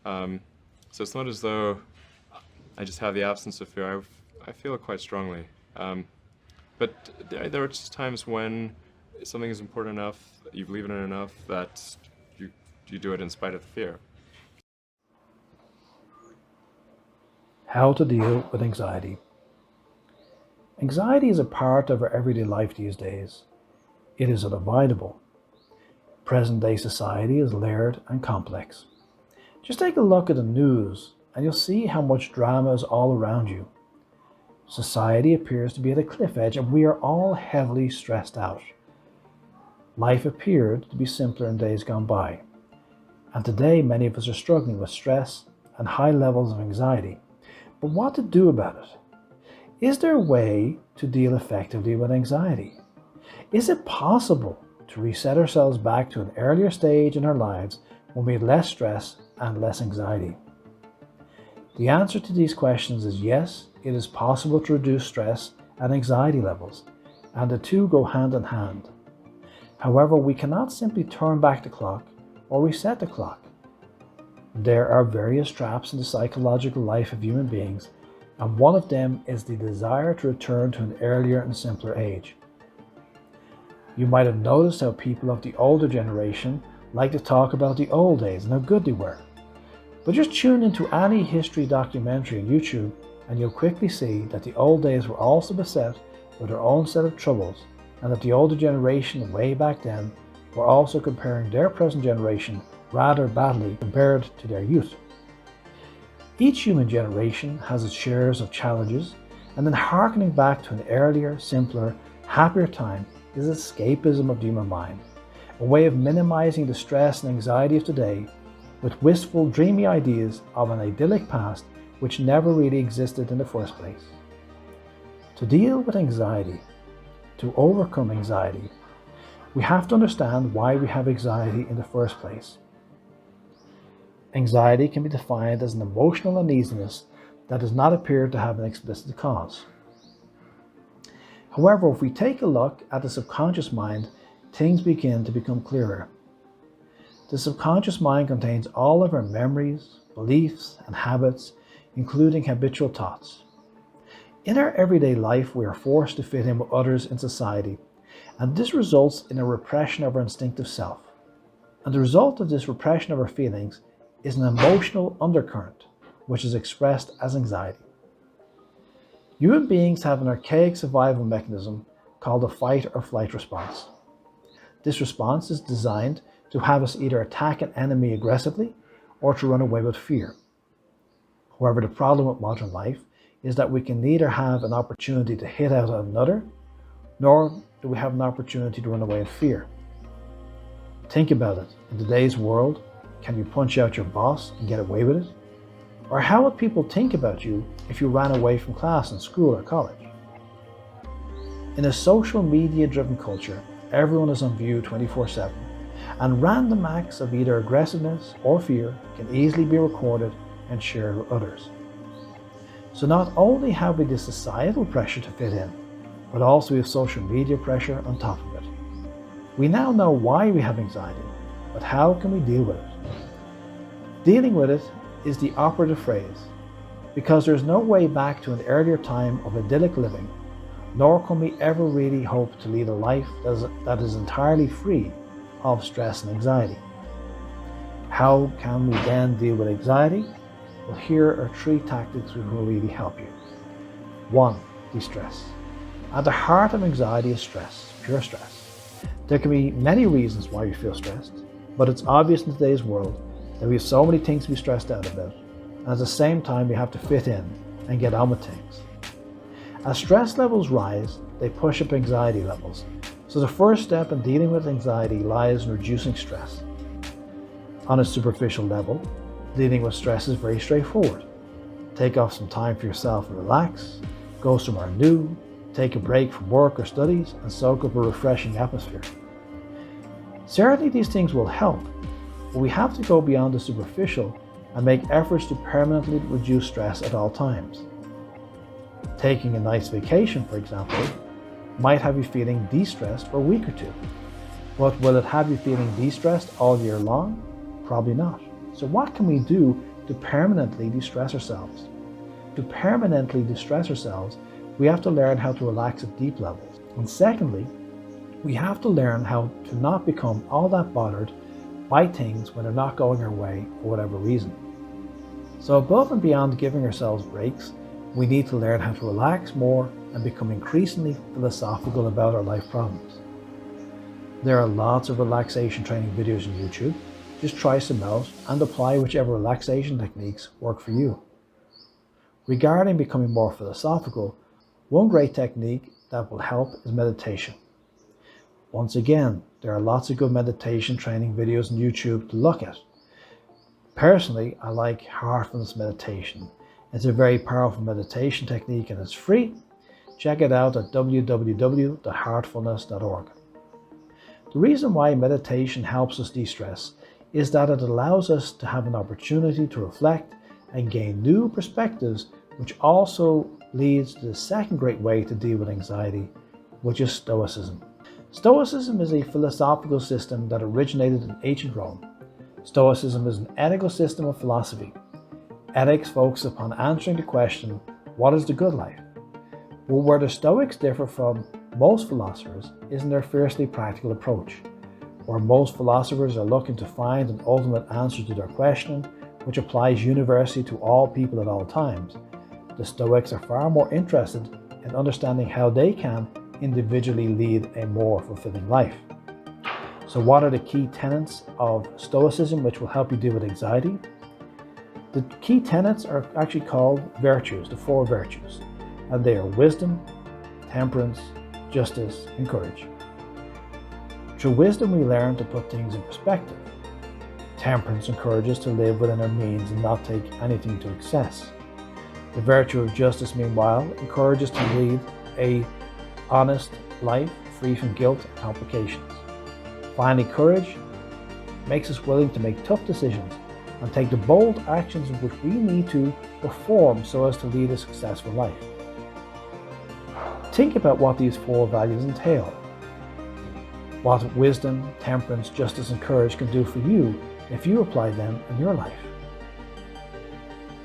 So it's not as though I just have the absence of fear. I feel it quite strongly. But there are just times when something is important enough, you believe in it enough, that you do it in spite of the fear. How to deal with anxiety. Anxiety is a part of our everyday life these days. It is unavoidable. Present-day society is layered and complex. Just take a look at the news and you'll see how much drama is all around you. Society appears to be at a cliff edge and we are all heavily stressed out. Life appeared to be simpler in days gone by. And today many of us are struggling with stress and high levels of anxiety. But what to do about it? Is there a way to deal effectively with anxiety? Is it possible to reset ourselves back to an earlier stage in our lives when we had less stress and less anxiety? The answer to these questions is yes, it is possible to reduce stress and anxiety levels, and the two go hand in hand. However, we cannot simply turn back the clock or reset the clock. There are various traps in the psychological life of human beings, and one of them is the desire to return to an earlier and simpler age. You might have noticed how people of the older generation like to talk about the old days and how good they were. But just tune into any history documentary on YouTube and you'll quickly see that the old days were also beset with their own set of troubles, and that the older generation way back then were also comparing their present generation rather badly compared to their youth. Each human generation has its shares of challenges, and then harkening back to an earlier, simpler, happier time is escapism of the human mind, a way of minimizing the stress and anxiety of today with wistful, dreamy ideas of an idyllic past which never really existed in the first place. To deal with anxiety, to overcome anxiety, we have to understand why we have anxiety in the first place. Anxiety can be defined as an emotional uneasiness that does not appear to have an explicit cause. However, if we take a look at the subconscious mind, things begin to become clearer. The subconscious mind contains all of our memories, beliefs, and habits, including habitual thoughts. In our everyday life, we are forced to fit in with others in society, and this results in a repression of our instinctive self. And the result of this repression of our feelings is an emotional undercurrent, which is expressed as anxiety. Human beings have an archaic survival mechanism called a fight or flight response. This response is designed to have us either attack an enemy aggressively or to run away with fear. However, the problem with modern life is that we can neither have an opportunity to hit out at another, nor do we have an opportunity to run away in fear. Think about it. In today's world, can you punch out your boss and get away with it? Or how would people think about you if you ran away from class in school or college? In a social media-driven culture, everyone is on view 24/7, and random acts of either aggressiveness or fear can easily be recorded and shared with others. So not only have we the societal pressure to fit in, but also we have social media pressure on top of it. We now know why we have anxiety, but how can we deal with it? Dealing with it is the operative phrase, because there's no way back to an earlier time of idyllic living, nor can we ever really hope to lead a life that is entirely free of stress and anxiety. How can we then deal with anxiety? Well, here are 3 tactics which will really help you. 1. De-stress. At the heart of anxiety is stress, pure stress. There can be many reasons why we feel stressed, but it's obvious in today's world that we have so many things to be stressed out about, and at the same time we have to fit in and get on with things. As stress levels rise, they push up anxiety levels, so the first step in dealing with anxiety lies in reducing stress. On a superficial level, dealing with stress is very straightforward. Take off some time for yourself and relax, go somewhere new, take a break from work or studies, and soak up a refreshing atmosphere. Certainly these things will help, but we have to go beyond the superficial and make efforts to permanently reduce stress at all times. Taking a nice vacation, for example, might have you feeling de-stressed for a week or 2. But will it have you feeling de-stressed all year long? Probably not. So what can we do to permanently de-stress ourselves. To permanently de-stress ourselves, we have to learn how to relax at deep levels. And secondly, we have to learn how to not become all that bothered by things when they're not going our way for whatever reason. So above and beyond giving ourselves breaks, we need to learn how to relax more and become increasingly philosophical about our life problems. There are lots of relaxation training videos on YouTube. Just try some out and apply whichever relaxation techniques work for you. Regarding becoming more philosophical, one great technique that will help is meditation. Once again, there are lots of good meditation training videos on YouTube to look at. Personally, I like heartfulness meditation. It's a very powerful meditation technique and it's free. Check it out at www.heartfulness.org. The reason why meditation helps us de-stress is that it allows us to have an opportunity to reflect and gain new perspectives, which also leads to the second great way to deal with anxiety, which is Stoicism. Stoicism is a philosophical system that originated in ancient Rome. Stoicism is an ethical system of philosophy. Ethics focus upon answering the question, what is the good life? But where the Stoics differ from most philosophers is in their fiercely practical approach. Where most philosophers are looking to find an ultimate answer to their question, which applies universally to all people at all times, the Stoics are far more interested in understanding how they can individually lead a more fulfilling life. So what are the key tenets of Stoicism which will help you deal with anxiety? The key tenets are actually called virtues, the 4 virtues, and they are wisdom, temperance, justice, and courage. Through wisdom we learn to put things in perspective. Temperance encourages to live within our means and not take anything to excess. The virtue of justice, meanwhile, encourages to lead a honest life free from guilt and complications. Finally, courage makes us willing to make tough decisions and take the bold actions which we need to perform so as to lead a successful life. Think about what these 4 values entail. What wisdom, temperance, justice, and courage can do for you if you apply them in your life.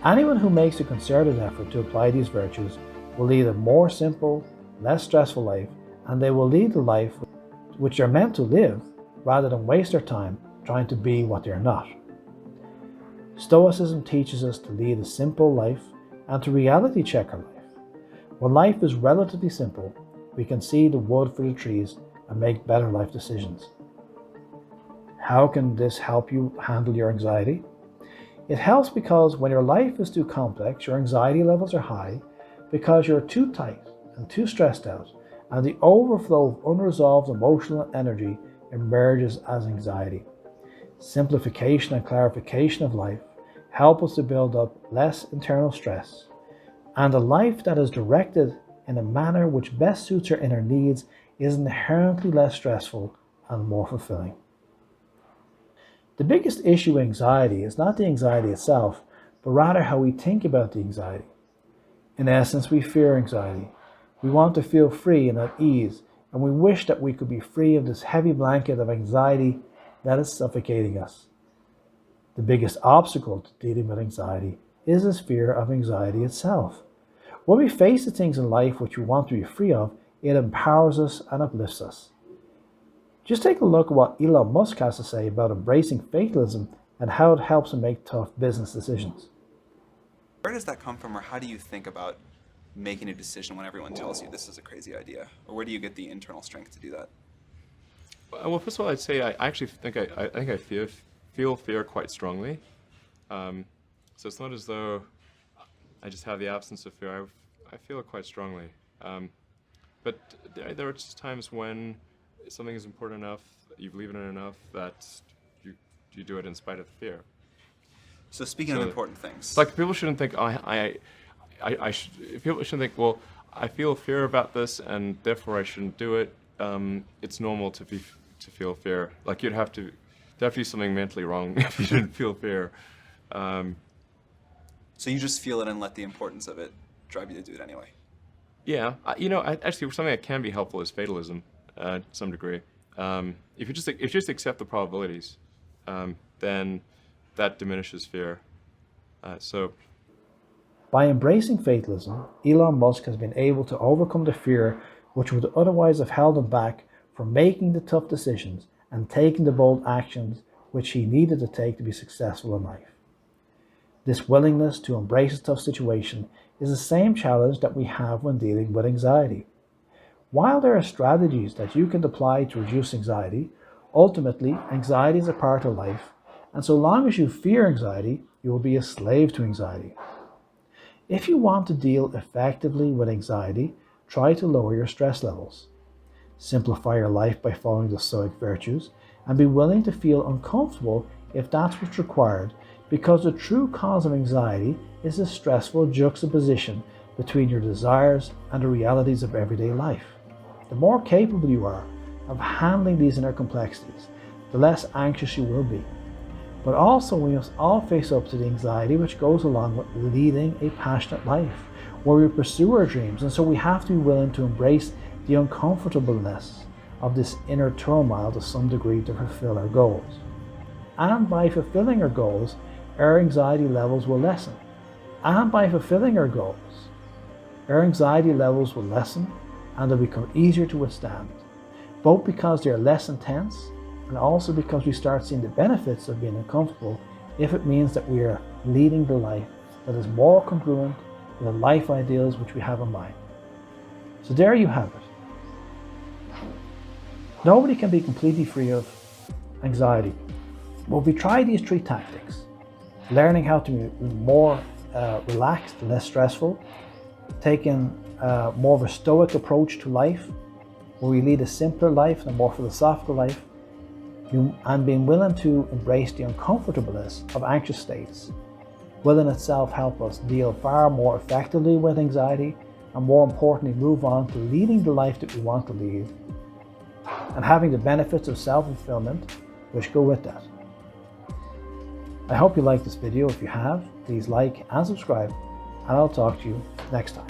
Anyone who makes a concerted effort to apply these virtues will lead a more simple, less stressful life, and they will lead the life which they're meant to live rather than waste their time trying to be what they're not. Stoicism teaches us to lead a simple life and to reality check our life. When life is relatively simple, we can see the wood for the trees and make better life decisions. How can this help you handle your anxiety? It helps because when your life is too complex, your anxiety levels are high because you're too tight and too stressed out, and the overflow of unresolved emotional energy emerges as anxiety. Simplification and clarification of life help us to build up less internal stress, and a life that is directed in a manner which best suits our inner needs is inherently less stressful and more fulfilling. The biggest issue with anxiety is not the anxiety itself, but rather how we think about the anxiety. In essence, we fear anxiety. We want to feel free and at ease, and we wish that we could be free of this heavy blanket of anxiety that is suffocating us. The biggest obstacle to dealing with anxiety is this fear of anxiety itself. When we face the things in life which we want to be free of, it empowers us and uplifts us. Just take a look at what Elon Musk has to say about embracing fatalism and how it helps him make tough business decisions. Where does that come from, or how do you think about making a decision when everyone tells you this is a crazy idea? Or where do you get the internal strength to do that? Well, first of all, I'd say I actually think I feel fear quite strongly. So it's not as though I just have the absence of fear. I feel it quite strongly. But there are just times when something is important enough, you believe in it enough, that you do it in spite of the fear. So speaking of important things, like people shouldn't think people shouldn't think, well, I feel fear about this and therefore I shouldn't do it. It's normal to feel fear. Like there'd have to be something mentally wrong if you didn't feel fear. So you just feel it and let the importance of it drive you to do it anyway. Yeah, actually something that can be helpful is fatalism, to some degree. If you just accept the probabilities, then that diminishes fear. So By embracing fatalism, Elon Musk has been able to overcome the fear which would otherwise have held him back from making the tough decisions and taking the bold actions which he needed to take to be successful in life. This willingness to embrace a tough situation is the same challenge that we have when dealing with anxiety. While there are strategies that you can apply to reduce anxiety, ultimately anxiety is a part of life, and so long as you fear anxiety, you will be a slave to anxiety. If you want to deal effectively with anxiety, try to lower your stress levels. Simplify your life by following the Stoic virtues, and be willing to feel uncomfortable if that's what's required, because the true cause of anxiety is the stressful juxtaposition between your desires and the realities of everyday life. The more capable you are of handling these inner complexities, the less anxious you will be. But also we must all face up to the anxiety which goes along with leading a passionate life, where we pursue our dreams, and so we have to be willing to embrace the uncomfortableness of this inner turmoil to some degree to fulfill our goals. And by fulfilling our goals, our anxiety levels will lessen. And by fulfilling our goals, our anxiety levels will lessen and they'll become easier to withstand, both because they are less intense and also because we start seeing the benefits of being uncomfortable if it means that we are leading the life that is more congruent with the life ideals which we have in mind. So there you have it. Nobody can be completely free of anxiety. But if we try these 3 tactics, learning how to be more relaxed, less stressful, taking more of a stoic approach to life, where we lead a simpler life and a more philosophical life, and being willing to embrace the uncomfortableness of anxious states, will in itself help us deal far more effectively with anxiety, and more importantly move on to leading the life that we want to lead and having the benefits of self-fulfillment which go with that. I hope you liked this video. If you have, please like and subscribe, and I'll talk to you next time.